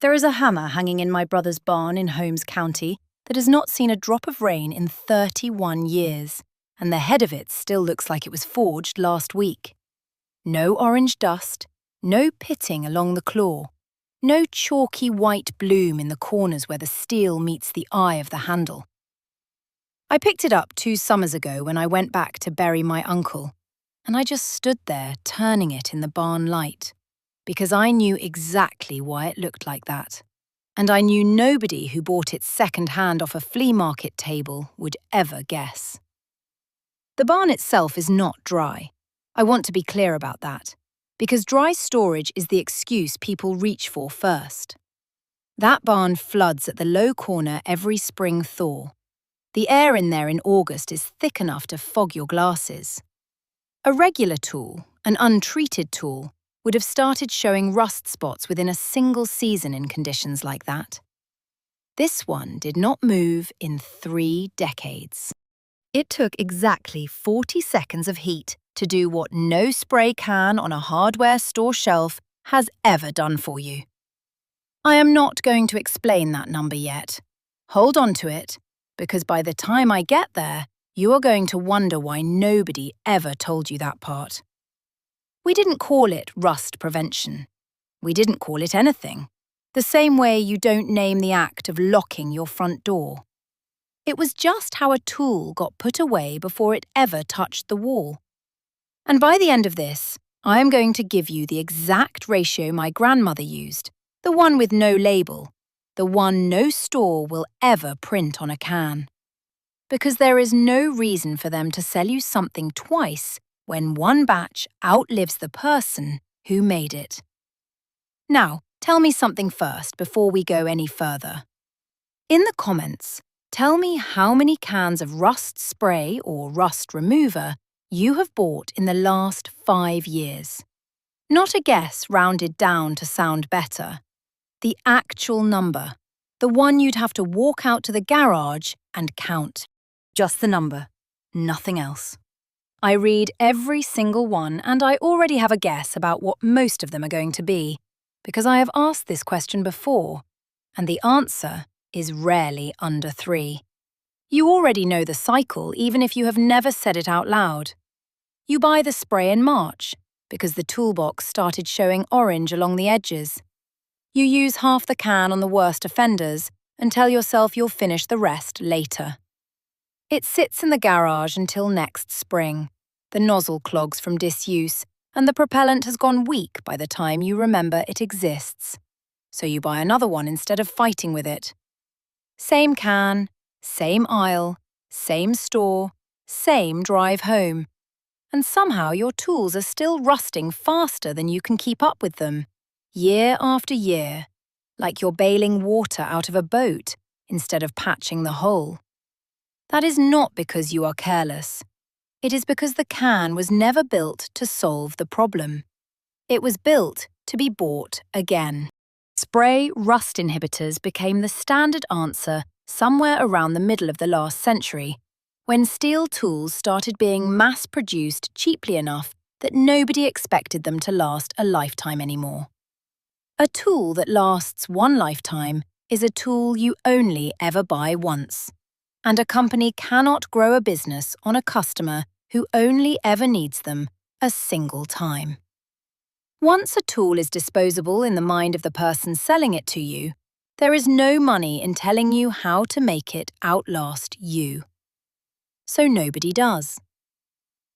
There is a hammer hanging in my brother's barn in Holmes County that has not seen a drop of rain in 31 years, and the head of it still looks like it was forged last week. No orange dust, no pitting along the claw, no chalky white bloom in the corners where the steel meets the eye of the handle. I picked it up 2 summers ago when I went back to bury my uncle, and I just stood there turning it in the barn light, because I knew exactly why it looked like that. And I knew nobody who bought it second-hand off a flea market table would ever guess. The barn itself is not dry. I want to be clear about that, because dry storage is the excuse people reach for first. That barn floods at the low corner every spring thaw. The air in there in August is thick enough to fog your glasses. A regular tool, an untreated tool, would have started showing rust spots within a single season in conditions like that. This one did not move in 3 decades. It took exactly 40 seconds of heat to do what no spray can on a hardware store shelf has ever done for you. I am not going to explain that number yet. Hold on to it, because by the time I get there, you are going to wonder why nobody ever told you that part. We didn't call it rust prevention. We didn't call it anything, the same way you don't name the act of locking your front door. It was just how a tool got put away before it ever touched the wall. And by the end of this, I am going to give you the exact ratio my grandmother used, the one with no label, the one no store will ever print on a can. Because there is no reason for them to sell you something twice when one batch outlives the person who made it. Now, tell me something first before we go any further. In the comments, tell me how many cans of rust spray or rust remover you have bought in the last 5 years. Not a guess rounded down to sound better. The actual number, the one you'd have to walk out to the garage and count. Just the number, nothing else. I read every single one and I already have a guess about what most of them are going to be, because I have asked this question before, and the answer is rarely under 3. You already know the cycle even if you have never said it out loud. You buy the spray in March, because the toolbox started showing orange along the edges. You use half the can on the worst offenders and tell yourself you'll finish the rest later. It sits in the garage until next spring. The nozzle clogs from disuse, and the propellant has gone weak by the time you remember it exists. So you buy another one instead of fighting with it. Same can, same aisle, same store, same drive home. And somehow your tools are still rusting faster than you can keep up with them, year after year, like you're bailing water out of a boat instead of patching the hole. That is not because you are careless. It is because the can was never built to solve the problem. It was built to be bought again. Spray rust inhibitors became the standard answer somewhere around the middle of the last century, when steel tools started being mass-produced cheaply enough that nobody expected them to last a lifetime anymore. A tool that lasts one lifetime is a tool you only ever buy once. And a company cannot grow a business on a customer who only ever needs them a single time. Once a tool is disposable in the mind of the person selling it to you, there is no money in telling you how to make it outlast you. So nobody does.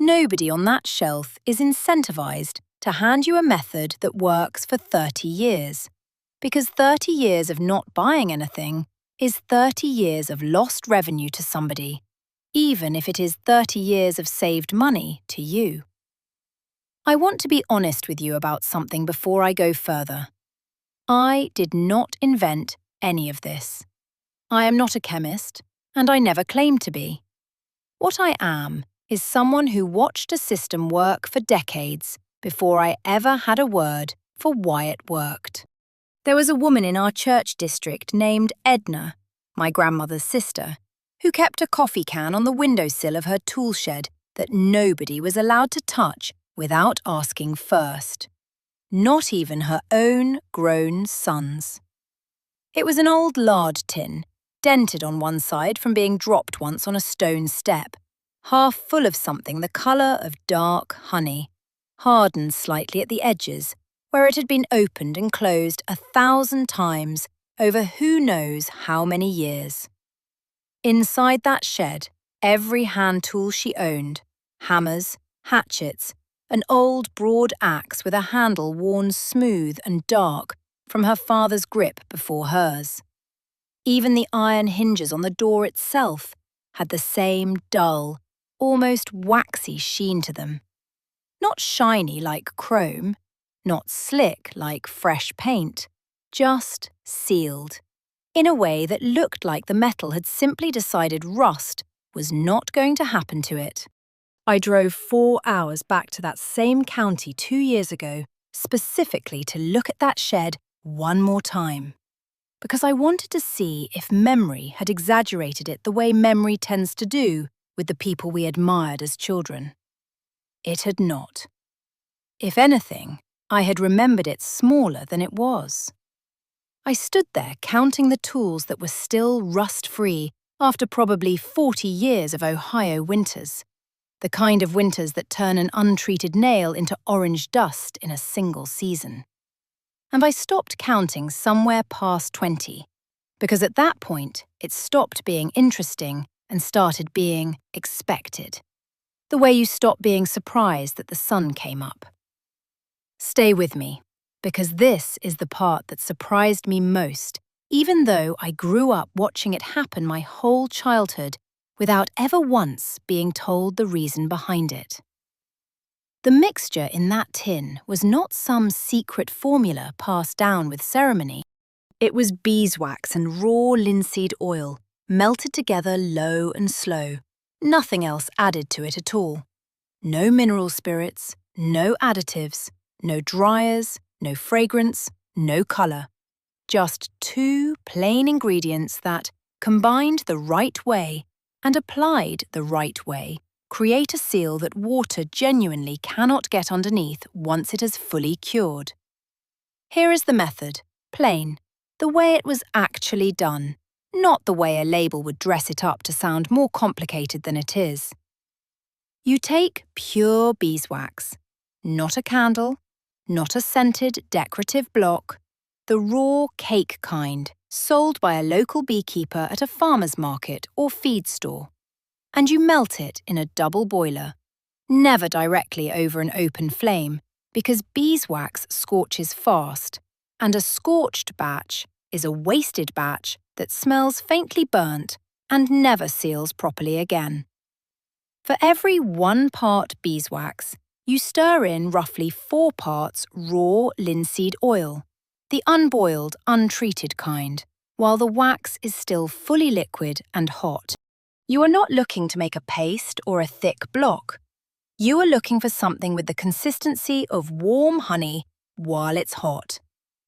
Nobody on that shelf is incentivized to hand you a method that works for 30 years, because 30 years of not buying anything is 30 years of lost revenue to somebody, even if it is 30 years of saved money to you. I want to be honest with you about something before I go further. I did not invent any of this. I am not a chemist, and I never claimed to be. What I am is someone who watched a system work for decades before I ever had a word for why it worked. There was a woman in our church district named Edna, my grandmother's sister, who kept a coffee can on the windowsill of her tool shed that nobody was allowed to touch without asking first. Not even her own grown sons. It was an old lard tin, dented on one side from being dropped once on a stone step, half full of something the colour of dark honey, hardened slightly at the edges, where it had been opened and closed 1,000 times over who knows how many years. Inside that shed, every hand tool she owned, hammers, hatchets, an old broad axe with a handle worn smooth and dark from her father's grip before hers. Even the iron hinges on the door itself had the same dull, almost waxy sheen to them. Not shiny like chrome, not slick like fresh paint, just sealed, in a way that looked like the metal had simply decided rust was not going to happen to it. I drove 4 hours back to that same county 2 years ago, specifically to look at that shed one more time, because I wanted to see if memory had exaggerated it the way memory tends to do with the people we admired as children. It had not. If anything, I had remembered it smaller than it was. I stood there counting the tools that were still rust-free after probably 40 years of Ohio winters, the kind of winters that turn an untreated nail into orange dust in a single season. And I stopped counting somewhere past 20, because at that point it stopped being interesting and started being expected, the way you stop being surprised that the sun came up. Stay with me, because this is the part that surprised me most, even though I grew up watching it happen my whole childhood without ever once being told the reason behind it. The mixture in that tin was not some secret formula passed down with ceremony. It was beeswax and raw linseed oil, melted together low and slow, nothing else added to it at all. No mineral spirits, no additives, no dryers, no fragrance, no colour. Just 2 plain ingredients that, combined the right way and applied the right way, create a seal that water genuinely cannot get underneath once it has fully cured. Here is the method, plain, the way it was actually done, not the way a label would dress it up to sound more complicated than it is. You take pure beeswax, not a candle, not a scented decorative block, the raw cake kind, sold by a local beekeeper at a farmer's market or feed store, and you melt it in a double boiler, never directly over an open flame, because beeswax scorches fast, and a scorched batch is a wasted batch that smells faintly burnt and never seals properly again. For every 1 part beeswax, you stir in roughly 4 parts raw linseed oil, the unboiled, untreated kind, while the wax is still fully liquid and hot. You are not looking to make a paste or a thick block. You are looking for something with the consistency of warm honey while it's hot.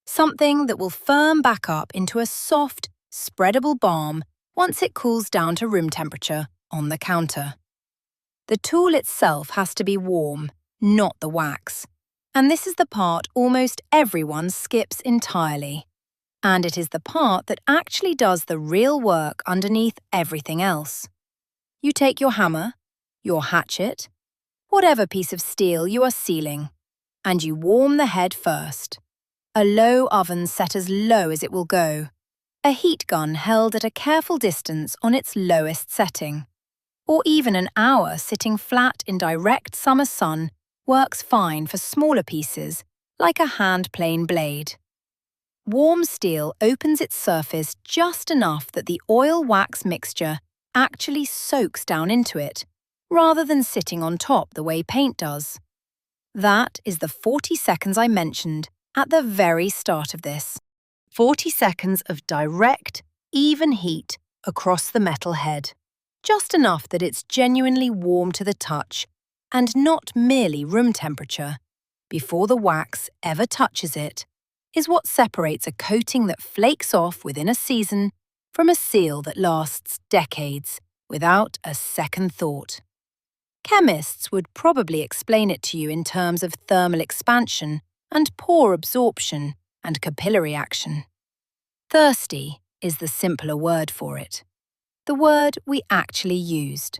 Something that will firm back up into a soft, spreadable balm once it cools down to room temperature on the counter. The tool itself has to be warm, not the wax. And this is the part almost everyone skips entirely. And it is the part that actually does the real work underneath everything else. You take your hammer, your hatchet, whatever piece of steel you are sealing, and you warm the head first. A low oven set as low as it will go. A heat gun held at a careful distance on its lowest setting. Or even an hour sitting flat in direct summer sun works fine for smaller pieces, like a hand-plane blade. Warm steel opens its surface just enough that the oil-wax mixture actually soaks down into it, rather than sitting on top the way paint does. That is the 40 seconds I mentioned at the very start of this. 40 seconds of direct, even heat across the metal head. Just enough that it's genuinely warm to the touch, and not merely room temperature, before the wax ever touches it, is what separates a coating that flakes off within a season from a seal that lasts decades without a second thought. Chemists would probably explain it to you in terms of thermal expansion and pore absorption and capillary action. Thirsty is the simpler word for it, the word we actually used.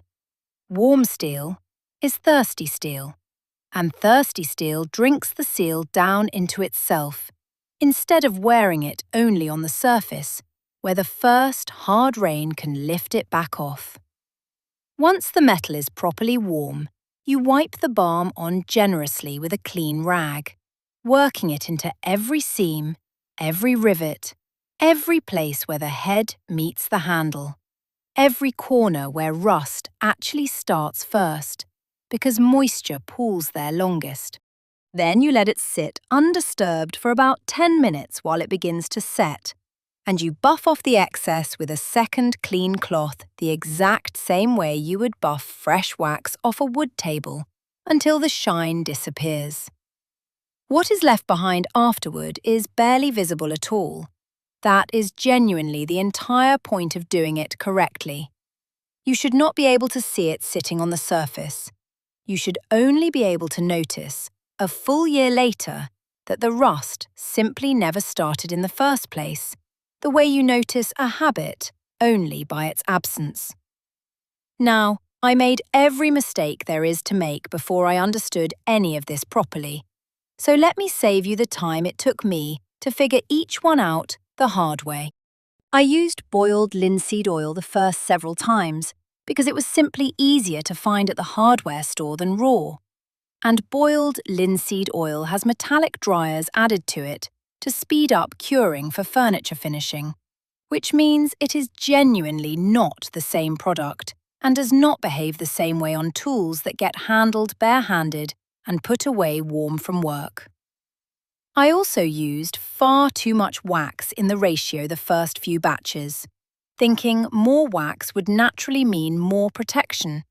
Warm steel is thirsty steel, and thirsty steel drinks the steel down into itself, instead of wearing it only on the surface, where the first hard rain can lift it back off. Once the metal is properly warm, you wipe the balm on generously with a clean rag, working it into every seam, every rivet, every place where the head meets the handle, every corner where rust actually starts first, because moisture pools there longest. Then you let it sit undisturbed for about 10 minutes while it begins to set, and you buff off the excess with a second clean cloth the exact same way you would buff fresh wax off a wood table until the shine disappears. What is left behind afterward is barely visible at all. That is genuinely the entire point of doing it correctly. You should not be able to see it sitting on the surface. You should only be able to notice, a full year later, that the rust simply never started in the first place, the way you notice a habit only by its absence. Now, I made every mistake there is to make before I understood any of this properly, so let me save you the time it took me to figure each one out the hard way. I used boiled linseed oil the first several times because it was simply easier to find at the hardware store than raw. And boiled linseed oil has metallic dryers added to it to speed up curing for furniture finishing, which means it is genuinely not the same product and does not behave the same way on tools that get handled barehanded and put away warm from work. I also used far too much wax in the ratio the first few batches, thinking more wax would naturally mean more protection,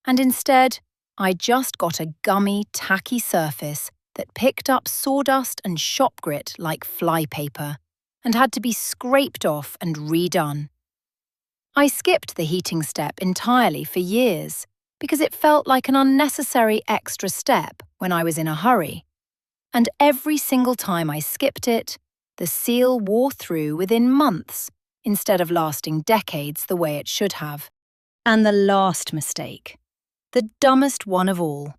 and instead, I just got a gummy, tacky surface that picked up sawdust and shop grit like flypaper and had to be scraped off and redone. I skipped the heating step entirely for years because it felt like an unnecessary extra step when I was in a hurry. And every single time I skipped it, the seal wore through within months instead of lasting decades the way it should have. And the last mistake, the dumbest one of all.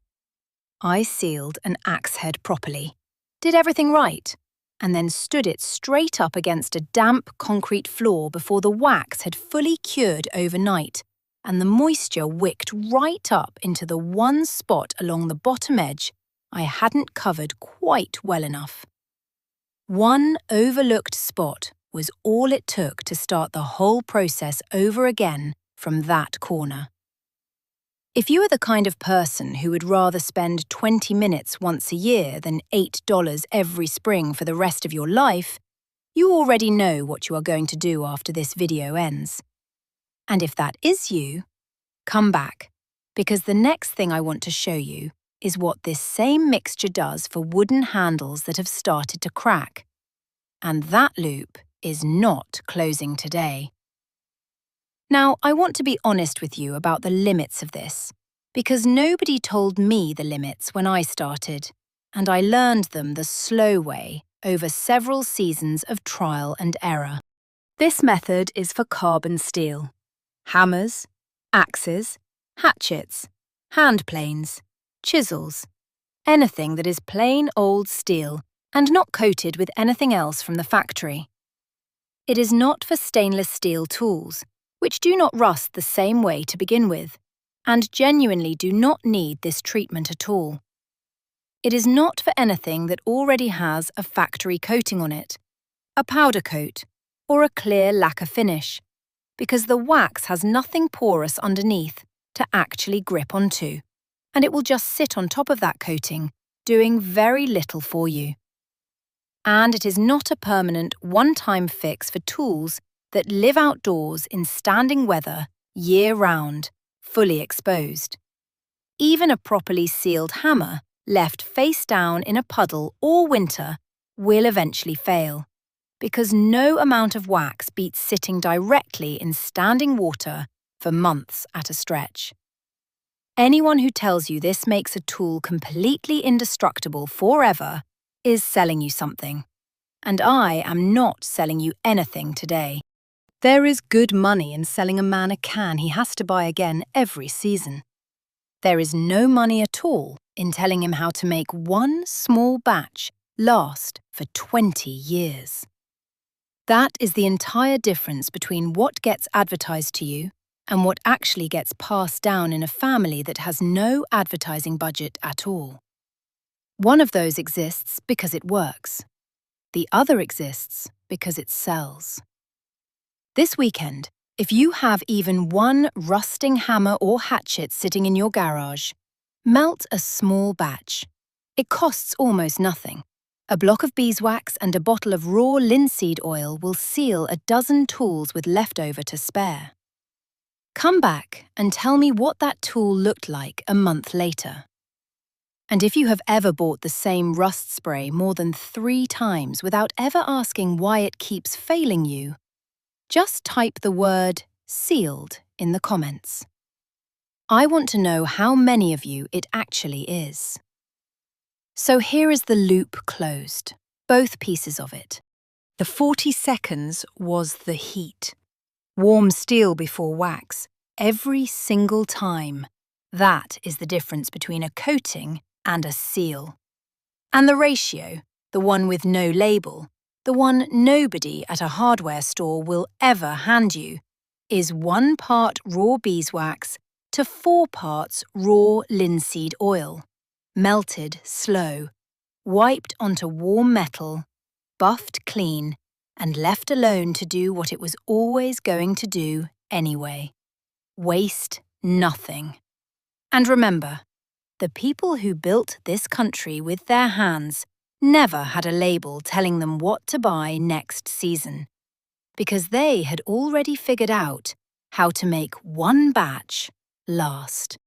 I sealed an axe head properly, did everything right, and then stood it straight up against a damp concrete floor before the wax had fully cured overnight and the moisture wicked right up into the one spot along the bottom edge I hadn't covered quite well enough. One overlooked spot was all it took to start the whole process over again from that corner. If you are the kind of person who would rather spend 20 minutes once a year than $8 every spring for the rest of your life, you already know what you are going to do after this video ends. And if that is you, come back, because the next thing I want to show you is what this same mixture does for wooden handles that have started to crack. And that loop is not closing today. Now, I want to be honest with you about the limits of this, because nobody told me the limits when I started, and I learned them the slow way over several seasons of trial and error. This method is for carbon steel, hammers, axes, hatchets, hand planes, chisels, anything that is plain old steel and not coated with anything else from the factory. It is not for stainless steel tools, which do not rust the same way to begin with, and genuinely do not need this treatment at all. It is not for anything that already has a factory coating on it, a powder coat, or a clear lacquer finish, because the wax has nothing porous underneath to actually grip onto, and it will just sit on top of that coating, doing very little for you. And it is not a permanent one-time fix for tools that live outdoors in standing weather year-round, fully exposed. Even a properly sealed hammer left face down in a puddle all winter will eventually fail, because no amount of wax beats sitting directly in standing water for months at a stretch. Anyone who tells you this makes a tool completely indestructible forever is selling you something. And I am not selling you anything today. There is good money in selling a man a can he has to buy again every season. There is no money at all in telling him how to make one small batch last for 20 years. That is the entire difference between what gets advertised to you and what actually gets passed down in a family that has no advertising budget at all. One of those exists because it works. The other exists because it sells. This weekend, if you have even one rusting hammer or hatchet sitting in your garage, melt a small batch. It costs almost nothing. A block of beeswax and a bottle of raw linseed oil will seal a dozen tools with leftover to spare. Come back and tell me what that tool looked like a month later. And if you have ever bought the same rust spray more than 3 times without ever asking why it keeps failing you, just type the word sealed in the comments. I want to know how many of you it actually is. So here is the loop closed, both pieces of it. The 40 seconds was the heat. Warm steel before wax, every single time. That is the difference between a coating and a seal. And the ratio, the one with no label, the one nobody at a hardware store will ever hand you, is 1 part raw beeswax to 4 parts raw linseed oil, melted slow, wiped onto warm metal, buffed clean, and left alone to do what it was always going to do anyway. Waste nothing. And remember, the people who built this country with their hands never had a label telling them what to buy next season, because they had already figured out how to make one batch last.